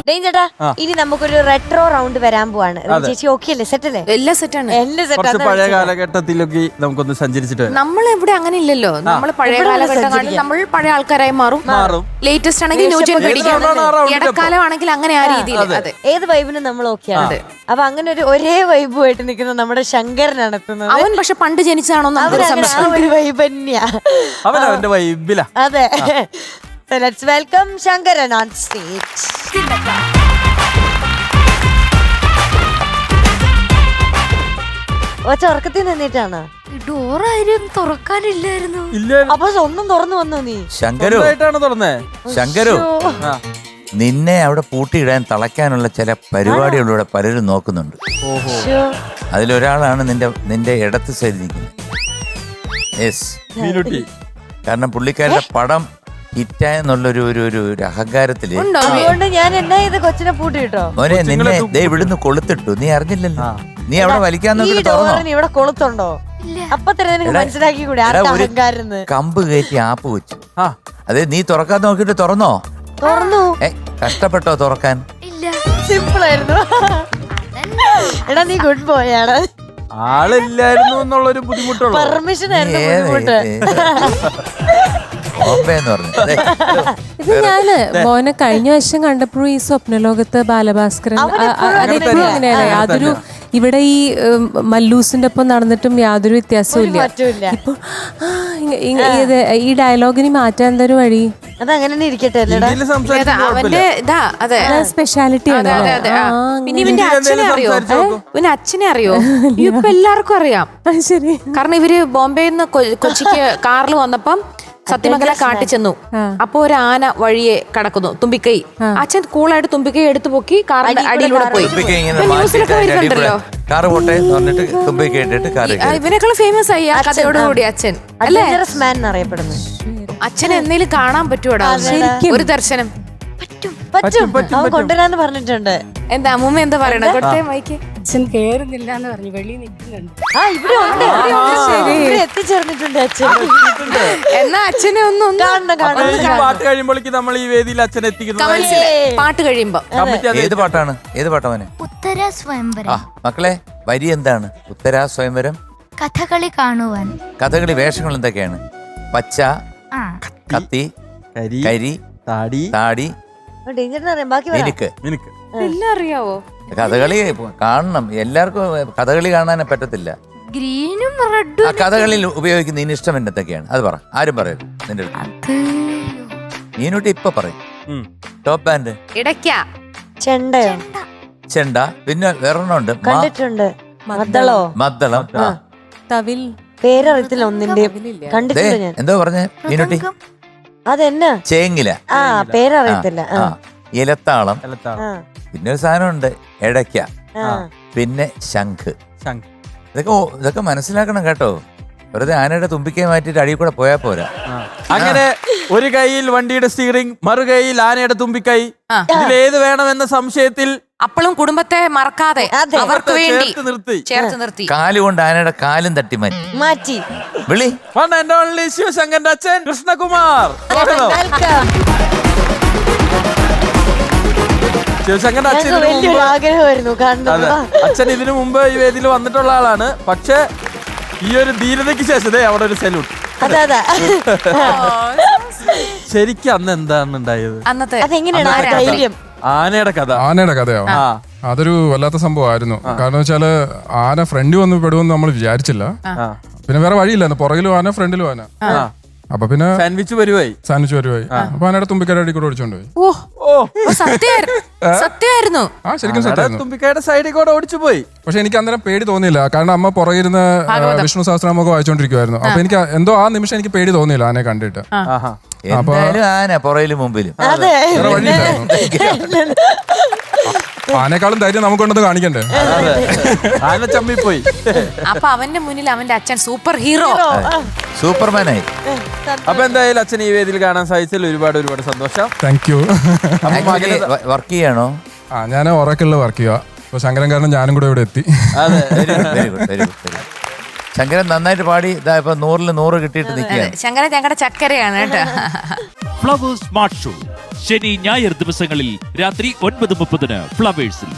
ചേട്ടാ ഇനി നമുക്കൊരു റെട്രോ റൗണ്ട് വരാൻ പോവാണ്. ചേച്ചി ഓക്കെ അല്ലേ? സെറ്റ് അല്ലേ? എല്ലാം സെറ്റാണ്. കുറച്ച് പഴയ കാലഘട്ടത്തിലൊക്കെ നമുക്കൊന്ന് സഞ്ചരിച്ചിട്ട് നമ്മൾ ഇവിടെ അങ്ങനെ ഇല്ലല്ലോ. നമ്മൾ പഴയ കാലഘട്ടം നമ്മൾ പഴയ ആൾക്കാരായി മാറും. ലേറ്റസ്റ്റ് ആണെങ്കിൽ ന്യൂ ജെൻ പിടിക്കാം. ഇടക്കാലം ആണെങ്കിൽ അങ്ങനെ ആ രീതിയിൽ. ഏത് വൈബിനും നമ്മൾ ഓക്കെയാണ്. അപ്പൊ അങ്ങനെ ഒരു ഒരേ വൈബുമായിട്ട് നിൽക്കുന്ന നമ്മുടെ ശങ്കരനാണ് എത്തുന്നത്. അവൻ പക്ഷെ പണ്ട് ജനിച്ചാണോ ഒരു വൈബ് തന്നെയാ. അവൻ അവന്റെ വൈബിലാ. അതെ. So let's welcome Shankaran on stage. ഉറക്കത്തിൽ നിന്നിട്ടാണ് ഡോറാരും തുറക്കാനില്ലായിരുന്നു. അപ്പൊ ഒന്നും തുറന്നു വന്നു നീ? ശങ്കരുമായിട്ടാണ് തുറന്നേ. ശങ്കരു, നിന്നെ അവിടെ പൂട്ടിയിടാൻ തളയ്ക്കാനുള്ള ചില പരിപാടികളിലൂടെ പലരും നോക്കുന്നുണ്ട്. അതിലൊരാളാണ് നിന്റെ ഇടത്ത് സൈഡിൽ നിൽക്കുന്നത്. യെസ്, കാരണം പുള്ളിക്കാരുടെ പടം ഹിറ്റായെന്നുള്ളൊരു ഒരു അഹങ്കാരത്തില് അതുകൊണ്ട് ഞാൻ എന്നാ ഇത് കൊച്ചിനെ പൂട്ടിട്ടോ. മോനെ, നിന്നെ ഇവിടുന്ന് കൊളുത്തിട്ടു, നീ അറിഞ്ഞില്ലല്ലോ. നീ അവിടെ വലിക്കാൻ നോക്കി തുറന്നോ? ഇവിടെ കൊളുത്തുണ്ടോ? അപ്പൊ തന്നെ മനസ്സിലാക്കി കൂടെ അഹങ്കാരെന്ന്. കമ്പ് കയറ്റി ആപ്പ് വെച്ചു. അതെ, നീ തുറക്കാൻ നോക്കിട്ട് തുറന്നോ? തുറന്നു. കഷ്ടപ്പെട്ടോ തുറക്കാൻ? സിമ്പിൾ ആയിരുന്നു. എടാ നീ ഗുഡ് ബോയ് ആണ്. ആളില്ലായിരുന്നു എന്നുള്ളൊരു ബുദ്ധിമുട്ടുള്ളൂ. പെർമിഷൻ ആയിരുന്നു ബുദ്ധിമുട്ട്. ഇത് ഞാന് മോനെ കഴിഞ്ഞ വർഷം കണ്ടപ്പോഴും ഈ സ്വപ്നലോകത്ത് ബാലഭാസ്കരൻ അതെപ്പോഴും അങ്ങനെയാണ്. യാതൊരു ഇവിടെ ഈ മല്ലൂസിന്റെ ഒപ്പം നടന്നിട്ടും യാതൊരു വ്യത്യാസവും ഇല്ല. ഇപ്പൊ ഈ ഡയലോഗിന് മാറ്റാൻ എന്തൊരു വഴി? അതങ്ങനെ ഇരിക്കട്ടെ. അവന്റെ സ്പെഷ്യാലിറ്റി ആണ്. പിന്നെ ഇവന്റെ അച്ഛനെ അറിയോ? ഇവന്റെ അച്ഛനെ അറിയോ? ഇപ്പൊ എല്ലാവർക്കും അറിയാം. ശരി. കാരണം ഇവര് ബോംബെയിൽ നിന്ന് കൊച്ചിക്ക് കാറിൽ വന്നപ്പം സത്യമംഗല കാട്ടി ചെന്നു. അപ്പൊ ഒരു ആന വഴിയെ കടക്കുന്നു, തുമ്പിക്കൈ. അച്ഛൻ കൂളായിട്ട് തുമ്പിക്കൈ എടുത്തു പൊക്കി കാറിന്റെ അടിയിലൂടെ പോയി. ന്യൂസിലൊക്കെ വരുന്നുണ്ടല്ലോ. ഇവനേക്കാളും ഫേമസ് ആയി ആ കഥയോടുകൂടി അച്ഛൻ. അല്ലേ? അച്ഛൻ എന്തെങ്കിലും കാണാൻ പറ്റുമോടാ? ഒരു ദർശനം പറ്റും. അവൻ കൊണ്ടുവരാന്ന് പറഞ്ഞിട്ടുണ്ട്. എന്താ അമ്മൂമ്മ എന്താ പറയണ? കൊടുത്തേ മൈക്ക്. അച്ഛൻ കേറുന്നില്ല എന്ന് പറഞ്ഞു വെളിയിൽ നിൽക്കുന്നുണ്ട്. ഇവിടെ ഉണ്ട്, എത്തിച്ചേർന്നിട്ടുണ്ട് അച്ഛൻ. എന്നാ അച്ഛനെ ഒന്നും പാട്ട് കഴിയുമ്പോഴേക്ക് നമ്മൾ ഈ വേദിയിൽ അച്ഛൻ എത്തിക്കുന്നു. പാട്ട് കഴിയുമ്പോ ഏത് പാട്ടാണ്? ഏത് പാട്ടവന്? ഉത്തര സ്വയംവരം. മക്കളെ, വരി എന്താണ്? ഉത്തര സ്വയംവരം. കഥകളി കാണുവാൻ. കഥകളി വേഷങ്ങൾ എന്തൊക്കെയാണ്? പച്ച, കത്തി, കരി, താടി, മിനുക്ക്. എല്ലാം അറിയാവോ? കഥകളി കാണണം. എല്ലാവർക്കും കഥകളി കാണാൻ പറ്റത്തില്ല. ഗ്രീനും റെഡും. ആ കഥകളിൽ ഉപയോഗിക്കുന്ന ഇനി ഇഷ്ടം എന്തൊക്കെയാണ്? അത് പറ. ആരും പറയരുത് നിന്റെ അടുത്ത്. മീനൂട്ടി ഇപ്പൊ പറയും. ടോപ്പ് ബാൻഡ്, ഇടയ്ക്ക, ചെണ്ട, പിന്നെ വേറൊന്നുണ്ട്, കണ്ടിട്ടുണ്ട്. മദ്ദളം, തവിൽ. പേരറിയത്തില്ല ഒന്നിന്റെ. കണ്ടിട്ടുണ്ട് ഞാൻ. എന്തോ പറഞ്ഞേ മീനൂട്ടി? അതെന്നാ? ചേങ്ങില. പേരറിയത്തില്ല. ഇലത്താളം. പിന്നെ ഒരു സാധനമുണ്ട്, എടയ്ക്ക, പിന്നെ ശംഖ്. ഇതൊക്കെ മനസ്സിലാക്കണം കേട്ടോ. വെറുതെ ആനയുടെ തുമ്പിക്കൈ മാറ്റിട്ട് അടിയിൽ കൂടെ പോയാ പോരാ. അങ്ങനെ ഒരു കൈയിൽ വണ്ടിയുടെ സ്റ്റിയറിംഗ്, മറു കൈയിൽ ആനയുടെ തുമ്പിക്കൈ. ഇതിലേത് വേണമെന്ന സംശയത്തിൽ അപ്പോഴും കുടുംബത്തെ മറക്കാതെ അവർക്ക് വേണ്ടി ചേർത്ത് നിർത്തി. കാലുകൊണ്ട് ആനയുടെ കാലും തട്ടി മാറ്റി വിളി. വൺ ആൻഡ് ഓൺലി ശിവശങ്കരന്റെ അച്ഛൻ കൃഷ്ണകുമാർ. ശിവശങ്കരന്റെ അച്ഛൻ ഇതിനു മുമ്പ് ഈ വേദിയിൽ വന്നിട്ടുള്ള ആളാണ്. പക്ഷെ ഈ ഒരു ധീരതയ്ക്ക് ശേഷം അവിടെ ഒരു സല്യൂട്ട്. ശരിക്കും അന്ന് എന്താണ് ഉണ്ടായത്? ആനയുടെ കഥയോ? അതൊരു വല്ലാത്ത സംഭവമായിരുന്നു. കാരണം വെച്ചാല് ആന ഫ്രണ്ട് വന്ന് പെടുമെന്ന് നമ്മൾ വിചാരിച്ചില്ല. പിന്നെ വേറെ വഴിയില്ലായിരുന്നു. പുറകിലും ആന, ഫ്രണ്ടിലും ആന. അപ്പൊ പിന്നെ സാൻഡ്വിച്ച് വരുവായി. അപ്പൊ ആനയുടെ തുമ്പിക്കൈയുടെ അടി കൂടെ ഓടിച്ചോണ്ട് പോയി. സത്യമായിരുന്നു. ആ, ശരിക്കും സത്യമായിരുന്നു. തുമ്പിക്കൈയുടെ സൈഡിൽ കൂടെ ഓടിച്ചു പോയി. പക്ഷെ എനിക്ക് അന്നേരം പേടി തോന്നിയില്ല. കാരണം അമ്മ പുറകിരുന്ന് വിഷ്ണു സഹസ്രനാമൊക്കെ വായിച്ചോണ്ടിരിക്കുവായിരുന്നു. അപ്പൊ എനിക്ക് എന്തോ ആ നിമിഷം എനിക്ക് പേടി തോന്നിയില്ല ആനയെ കണ്ടിട്ട്. ആന പുറയിലും മുമ്പിലും. വേറെ വഴിയില്ലായിരുന്നു. ആനേക്കാളും ധൈര്യം നമുക്കുണ്ടെന്ന് കാണിക്കണ്ടേ? ആന ചമ്മിപ്പോയി. അപ്പൊ അവന്റെ മുന്നിൽ അവന്റെ അച്ഛൻ സൂപ്പർ ഹീറോ, സൂപ്പർമാനായി. അപ്പൊ എന്തായാലും അച്ഛൻ ഈ വേദിയിൽ കാണാൻ സാധിച്ചതിൽ ഒരുപാട് സന്തോഷം. Thank you. വർക്ക് ചെയ്യാണോ? ഞാൻ ഒറക്കിളിൽ വർക്ക് ചെയ്യുക. അപ്പൊ ശങ്കരൻ കാരണം ഞാനും കൂടെ ഇവിടെ എത്തി. ശങ്കരൻ നന്നായിട്ട് പാടി. ഇപ്പൊ 100-ൽ 100 കിട്ടിയിട്ട് നിൽക്കുകയാണ്. ശങ്കരൻ ഞങ്ങളുടെ ചക്കരയാണ് കേട്ടോ. ഫ്ലവേഴ്സ് സ്മാർട്ട് ഷോ ശനി, ഞായർ ദിവസങ്ങളിൽ രാത്രി 9:30 ഫ്ലവേഴ്സിൽ.